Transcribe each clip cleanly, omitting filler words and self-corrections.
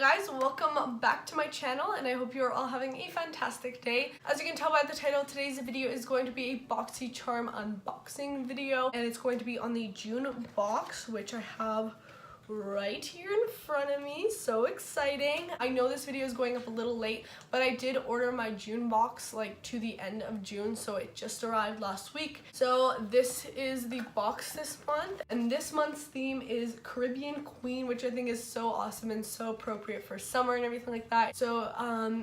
guys, welcome back to my channel and I hope you're all having a fantastic day. As you can tell by the title, today's video is going to be a BoxyCharm unboxing video and it's going to be on the June box, which I have right here in front of me. So exciting. I know this video is going up a little late, but I did order my June box like to the end of June, so it just arrived last week. So this is the box this month, and this month's theme is Caribbean Queen, which I think is so awesome and so appropriate for summer and everything like that. So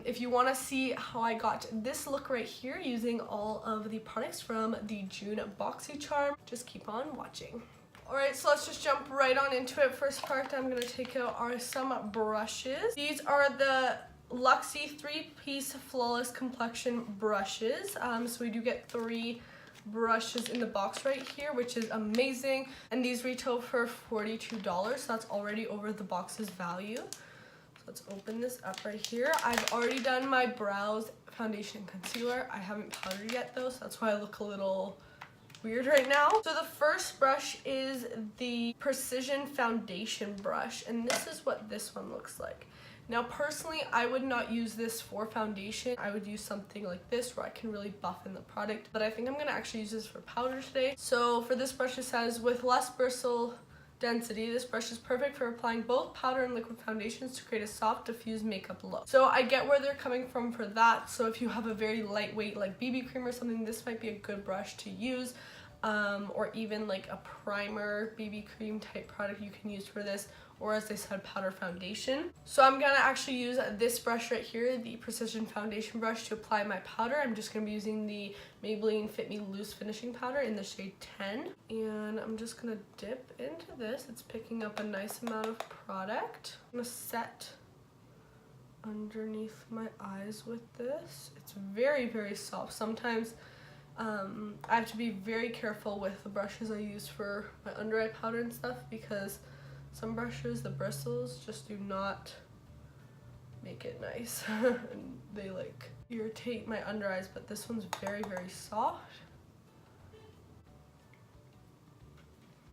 if you want to see how I got this look right here using all of the products from the June BoxyCharm, just keep on watching. Alright, so let's just jump right on into it. First part I'm going to take out are some brushes. These are the Luxie 3-piece Flawless Complexion brushes. So we do get 3 brushes in the box right here, which is amazing. And these retail for $42, so that's already over the box's value. So let's open this up right here. I've already done my brows, foundation, concealer. I haven't powdered yet though, so that's why I look a little weird right now. So the first brush is the Precision Foundation brush, and this is what this one looks like. Now personally, I would not use this for foundation. I would use something like this where I can really buff in the product, but I think I'm gonna actually use this for powder today. So for this brush, it says, with less bristle density, this brush is perfect for applying both powder and liquid foundations to create a soft, diffused makeup look. So I get where they're coming from for that. So if you have a very lightweight like BB cream or something, this might be a good brush to use. Or even like a primer BB cream type product you can use for this, or as I said, powder foundation. So I'm gonna actually use this brush right here, the Precision Foundation brush, to apply my powder. I'm just gonna be using the Maybelline Fit Me Loose Finishing Powder in the shade 10, and I'm just gonna dip into this. It's picking up a nice amount of product. I'm gonna set underneath my eyes with this. It's very, very soft. Sometimes I have to be very careful with the brushes I use for my under eye powder and stuff, because some brushes, the bristles just do not make it nice and they like irritate my under eyes, but this one's very, very soft.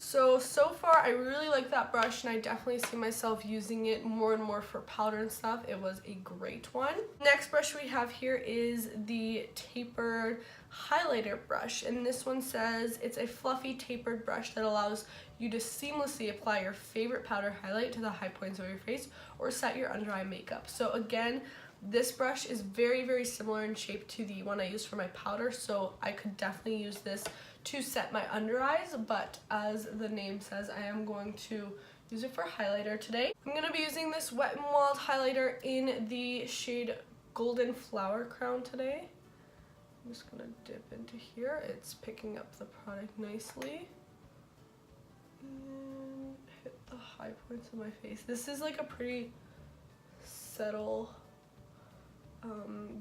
So far I really like that brush and I definitely see myself using it more and more for powder and stuff. It was a great one. Next brush we have here is the tapered highlighter brush, and this one says it's a fluffy tapered brush that allows you to seamlessly apply your favorite powder highlight to the high points of your face or set your under eye makeup. So again, this brush is very, very similar in shape to the one I used for my powder, so I could definitely use this to set my under eyes, but as the name says, I am going to use it for highlighter today. I'm going to be using this Wet n Wild highlighter in the shade Golden Flower Crown today. I'm just going to dip into here. It's picking up the product nicely. And hit the high points of my face. This is like a pretty subtle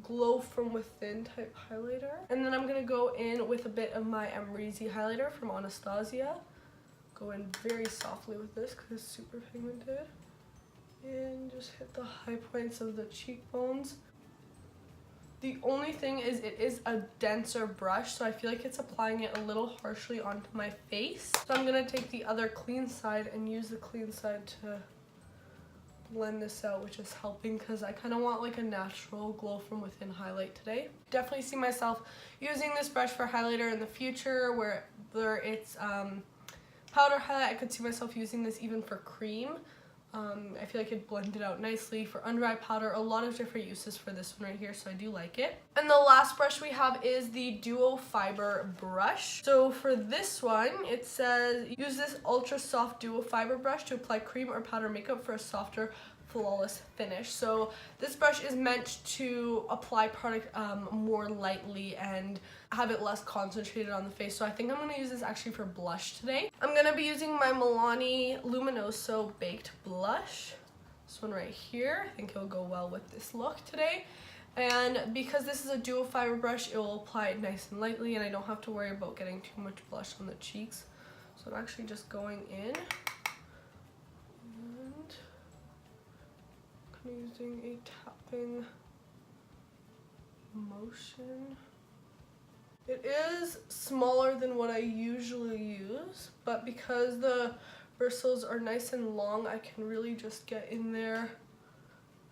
glow from within type highlighter. And then I'm gonna go in with a bit of my Amrezy highlighter from Anastasia. Go in very softly with this because it's super pigmented. And just hit the high points of the cheekbones. The only thing is it is a denser brush, so I feel like it's applying it a little harshly onto my face. So I'm gonna take the other clean side and use the clean side to blend this out, which is helping because I kind of want like a natural glow from within highlight today. Definitely see myself using this brush for highlighter in the future, whether it's powder highlight. I could see myself using this even for cream. I feel like it blended out nicely. For under eye powder, a lot of different uses for this one right here, so I do like it. And the last brush we have is the Duo Fiber brush. So for this one, it says use this ultra soft Duo Fiber brush to apply cream or powder makeup for a softer, flawless finish. So this brush is meant to apply product more lightly and have it less concentrated on the face. So I think I'm going to use this actually for blush today. I'm going to be using my Milani Luminoso Baked Blush. This one right here. I think it'll go well with this look today. And because this is a dual fiber brush, it will apply it nice and lightly and I don't have to worry about getting too much blush on the cheeks. So I'm actually just going in and using a tapping motion. It is smaller than what I usually use, but because the bristles are nice and long, I can really just get in there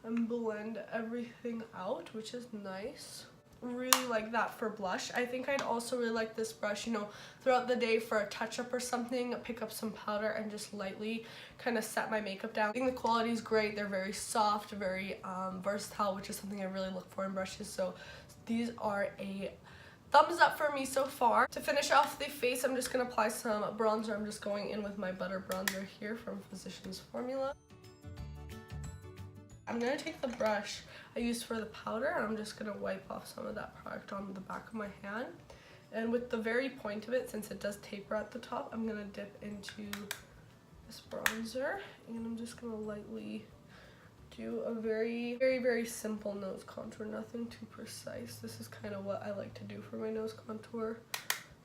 and blend everything out, which is nice. Really like that for blush. I think I'd also really like this brush, you know, throughout the day for a touch-up or something, pick up some powder and just lightly kind of set my makeup down. I think the quality is great. They're very soft, very versatile, which is something I really look for in brushes. So these are a thumbs up for me so far. To finish off the face, I'm just going to apply some bronzer. I'm just going in with my Butter Bronzer here from Physicians Formula. I'm going to take the brush I used for the powder and I'm just going to wipe off some of that product on the back of my hand. And with the very point of it, since it does taper at the top, I'm going to dip into this bronzer and I'm just going to lightly do a very simple nose contour, nothing too precise. This is kind of what I like to do for my nose contour.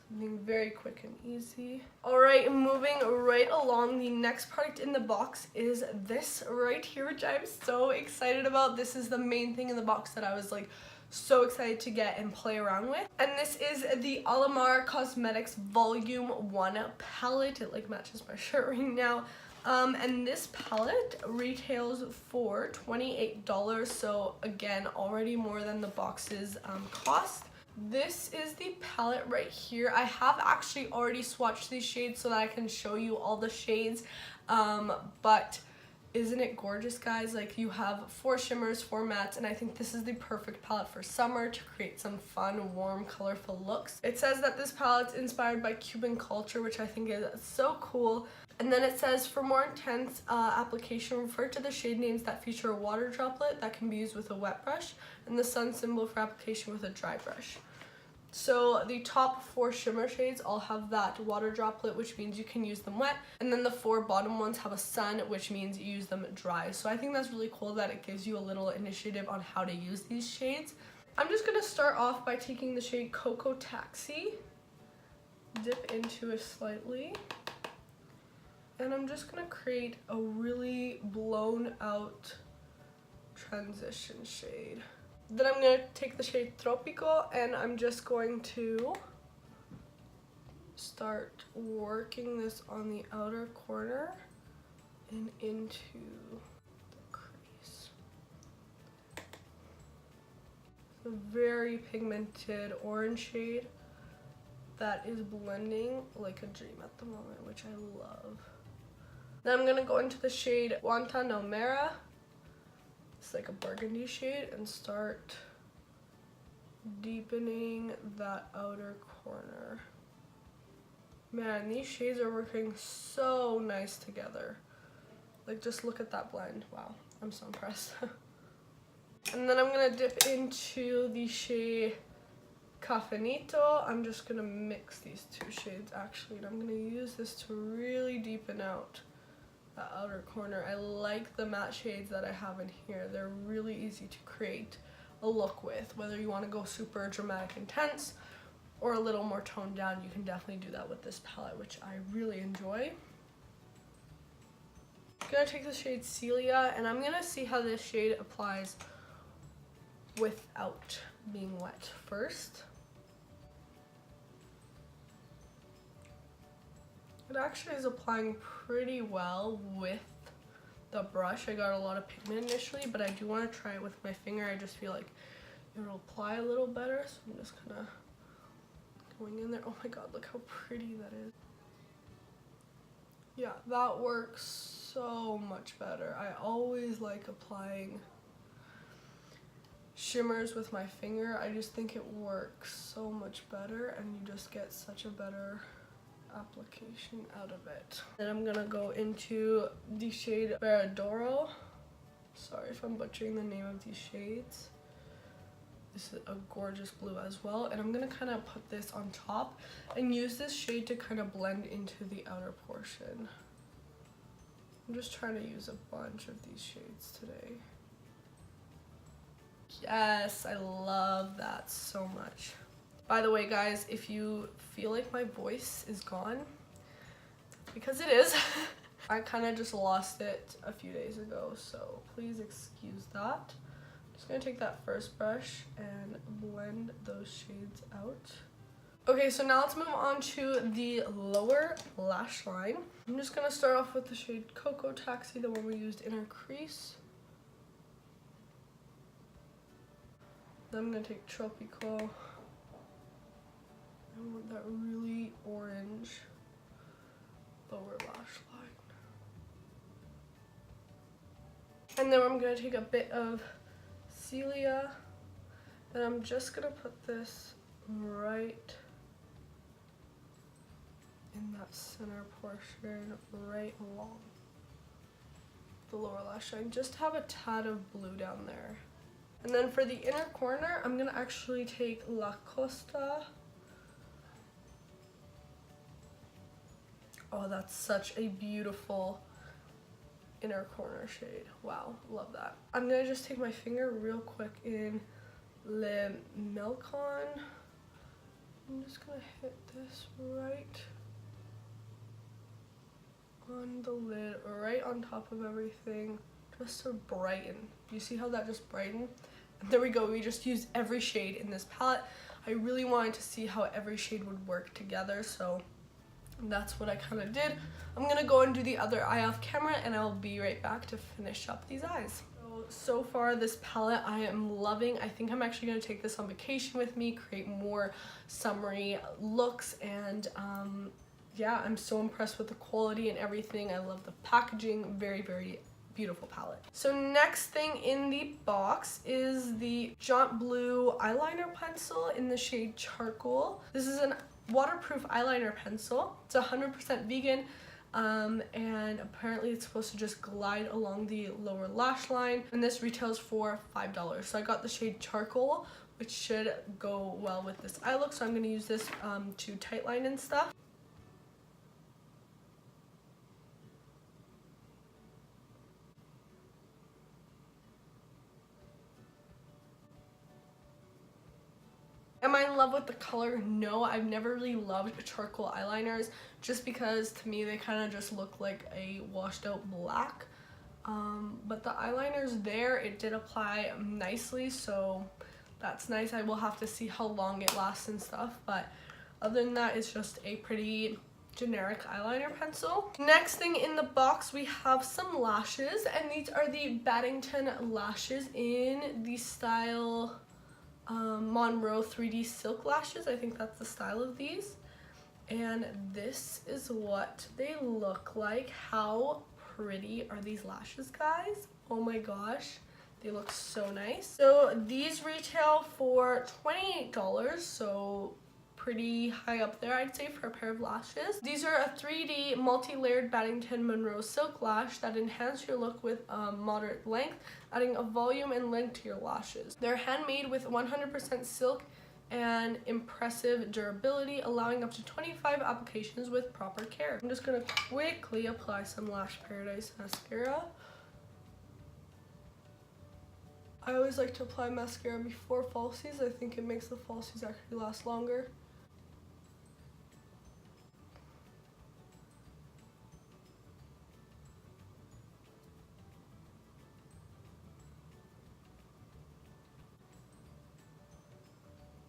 Something very quick and easy. Alright, moving right along, the next product in the box is this right here, which I'm so excited about. This is the main thing in the box that I was like so excited to get and play around with. And this is the Alamar Cosmetics Volume 1 palette. It like matches my shirt right now. And this palette retails for $28, so again, already more than the box's cost. This is the palette right here. I have actually already swatched these shades so that I can show you all the shades, but isn't it gorgeous, guys? Like, you have 4 shimmers, 4 mattes, and I think this is the perfect palette for summer to create some fun, warm, colorful looks. It says that this palette's inspired by Cuban culture, which I think is so cool. And then it says, for more intense application, refer to the shade names that feature a water droplet that can be used with a wet brush, and the sun symbol for application with a dry brush. So the top 4 shimmer shades all have that water droplet, which means you can use them wet, and then the 4 bottom ones have a sun, which means you use them dry. So I think that's really cool that it gives you a little initiative on how to use these shades. I'm just going to start off by taking the shade Cocoa Taxi, dip into it slightly, and I'm just going to create a really blown out transition shade. Then I'm going to take the shade Tropico and I'm just going to start working this on the outer corner and into the crease. It's a very pigmented orange shade that is blending like a dream at the moment, which I love. Then I'm going to go into the shade Guantanamera. It's like a burgundy shade, and start deepening that outer corner. Man, these shades are working so nice together. Like, just look at that blend. Wow, I'm so impressed. And then I'm gonna dip into the shade Cafenito. I'm just gonna mix these 2 shades actually, and I'm gonna use this to really deepen out the outer corner. I like the matte shades that I have in here. They're really easy to create a look with. Whether you want to go super dramatic intense or a little more toned down, you can definitely do that with this palette, which I really enjoy. I'm gonna take the shade Celia and I'm gonna see how this shade applies without being wet first. It actually is applying pretty well with the brush. I got a lot of pigment initially, but I do want to try it with my finger. I just feel like it'll apply a little better, so I'm just kind of going in there. Oh my god, look how pretty that is. Yeah, that works so much better. I always like applying shimmers with my finger. I just think it works so much better and you just get such a better application out of it. Then I'm gonna go into the shade Veradoro. Sorry if I'm butchering the name of these shades. This is a gorgeous blue as well, and I'm gonna kind of put this on top and use this shade to kind of blend into the outer portion. I'm just trying to use a bunch of these shades today. Yes, I love that so much. By the way, guys, if you feel like my voice is gone, because it is, I kind of just lost it a few days ago, so please excuse that. I'm just going to take that first brush and blend those shades out. Okay, so now let's move on to the lower lash line. I'm just going to start off with the shade Cocoa Taxi, the one we used in our crease. Then I'm gonna take Tropical. I want that really orange lower lash line. And then I'm gonna take a bit of Celia, and I'm just gonna put this right in that center portion, right along the lower lash line. Just have a tad of blue down there. And then for the inner corner, I'm gonna actually take La Costa. Oh, that's such a beautiful inner corner shade. Wow, love that. I'm gonna just take my finger real quick in Le Melcon. I'm just gonna hit this right on the lid, right on top of everything, just to brighten. Do you see how that just brightened? And there we go, we just used every shade in this palette. I really wanted to see how every shade would work together, so that's what I kind of did. I'm gonna go and do the other eye off camera, and I'll be right back to finish up these eyes. So far this palette I am loving. I think I'm actually gonna take this on vacation with me, create more summery looks, and yeah, I'm so impressed with the quality and everything. I love the packaging. Very, very beautiful palette. So next thing in the box is the Jonteblu eyeliner pencil in the shade Charcoal. This is a waterproof eyeliner pencil. It's 100% vegan, and apparently it's supposed to just glide along the lower lash line, and this retails for $5. So I got the shade Charcoal, which should go well with this eye look, so I'm going to use this to tightline and stuff. Am I in love with the color? No, I've never really loved charcoal eyeliners, just because to me they kind of just look like a washed out black. But the eyeliner's there, it did apply nicely, so that's nice. I will have to see how long it lasts and stuff, but other than that, it's just a pretty generic eyeliner pencil. Next thing in the box, we have some lashes, and these are the Battington lashes in the style Monroe 3D silk lashes. I think that's the style of these, and this is what they look like. How pretty are these lashes, guys? Oh my gosh, they look so nice. So these retail for $28, so pretty high up there, I'd say, for a pair of lashes. These are a 3D multi-layered Battington Monroe silk lash that enhance your look with moderate length, adding a volume and length to your lashes. They're handmade with 100% silk and impressive durability, allowing up to 25 applications with proper care. I'm just gonna quickly apply some Lash Paradise mascara. I always like to apply mascara before falsies. I think it makes the falsies actually last longer.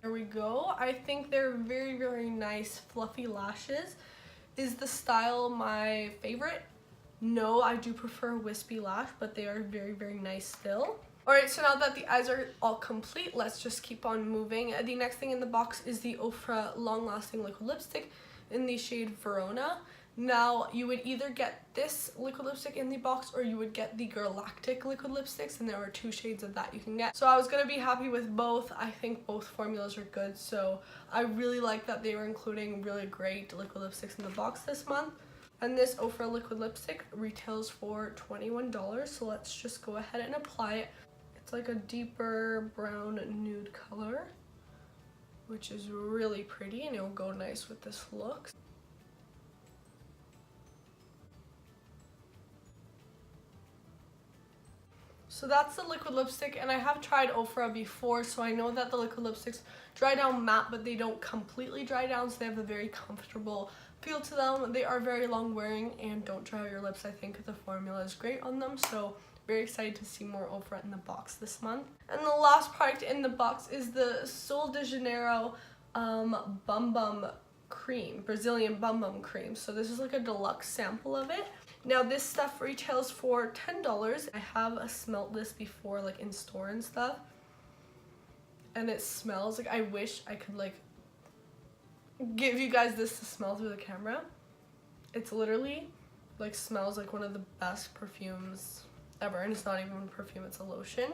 There we go. I think they're very, very nice fluffy lashes. Is the style my favorite? No, I do prefer wispy lash, but they are very, very nice still. Alright, so now that the eyes are all complete, let's just keep on moving. The next thing in the box is the Ofra Long Lasting Liquid Lipstick in the shade Verona. Now, you would either get this liquid lipstick in the box, or you would get the Galactic liquid lipsticks, and there are 2 shades of that you can get. So I was going to be happy with both. I think both formulas are good, so I really like that they were including really great liquid lipsticks in the box this month. And this Ofra liquid lipstick retails for $21, so let's just go ahead and apply it. It's like a deeper brown nude color, which is really pretty, and it will go nice with this look. So that's the liquid lipstick, and I have tried Ofra before, so I know that the liquid lipsticks dry down matte, but they don't completely dry down, so they have a very comfortable feel to them. They are very long wearing and don't dry out your lips. I think the formula is great on them, so very excited to see more Ofra in the box this month. And the last product in the box is the Sol de Janeiro Bum Bum Cream, Brazilian Bum Bum Cream. So this is like a deluxe sample of it. Now this stuff retails for $10. I have smelt this before, like in store and stuff. and it smells like, I wish I could like give you guys this to smell through the camera. It's literally like smells like one of the best perfumes ever, and it's not even a perfume, it's a lotion.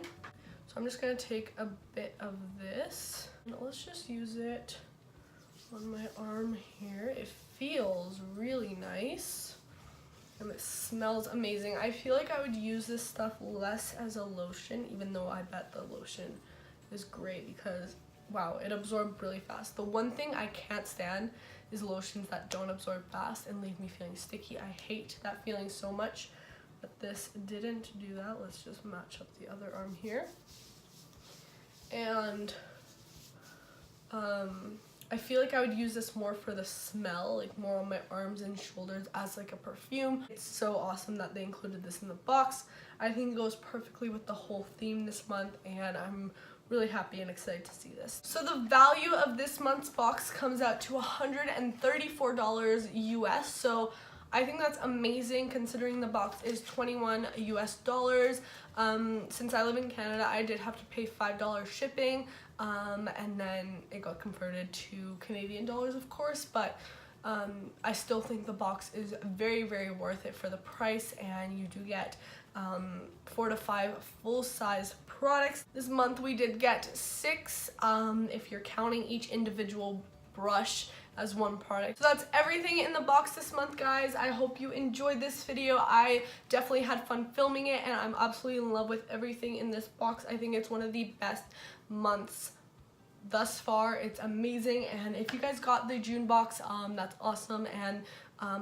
So I'm just gonna take a bit of this and let's just use it on my arm here. It feels really nice and it smells amazing. I feel like I would use this stuff less as a lotion, even though I bet the lotion is great because wow, it absorbed really fast. The one thing I can't stand is lotions that don't absorb fast and leave me feeling sticky. I hate that feeling so much, but this didn't do that. Let's just match up the other arm here. And I feel like I would use this more for the smell, like more on my arms and shoulders as like a perfume. It's so awesome that they included this in the box. I think it goes perfectly with the whole theme this month, and I'm really happy and excited to see this. So the value of this month's box comes out to $134 US. So I think that's amazing considering the box is $21 US. Since I live in Canada, I did have to pay $5 shipping, and then it got converted to Canadian dollars, of course, but I still think the box is very, very worth it for the price, and you do get 4 to 5 full-size products. This month we did get 6 if you're counting each individual brush as one product. So that's everything in the box this month, guys. I hope you enjoyed this video. I definitely had fun filming it, and I'm absolutely in love with everything in this box. I think it's one of the best months thus far. It's amazing, and if you guys got the June box, that's awesome, and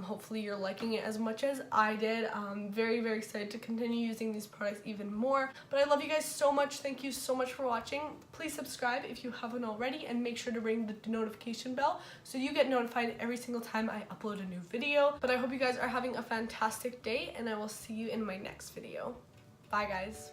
hopefully you're liking it as much as I did. I'm very, very excited to continue using these products even more. But I love you guys so much. Thank you so much for watching. Please subscribe if you haven't already, and make sure to ring the notification bell so you get notified every single time I upload a new video. But I hope you guys are having a fantastic day, and I will see you in my next video. Bye, guys.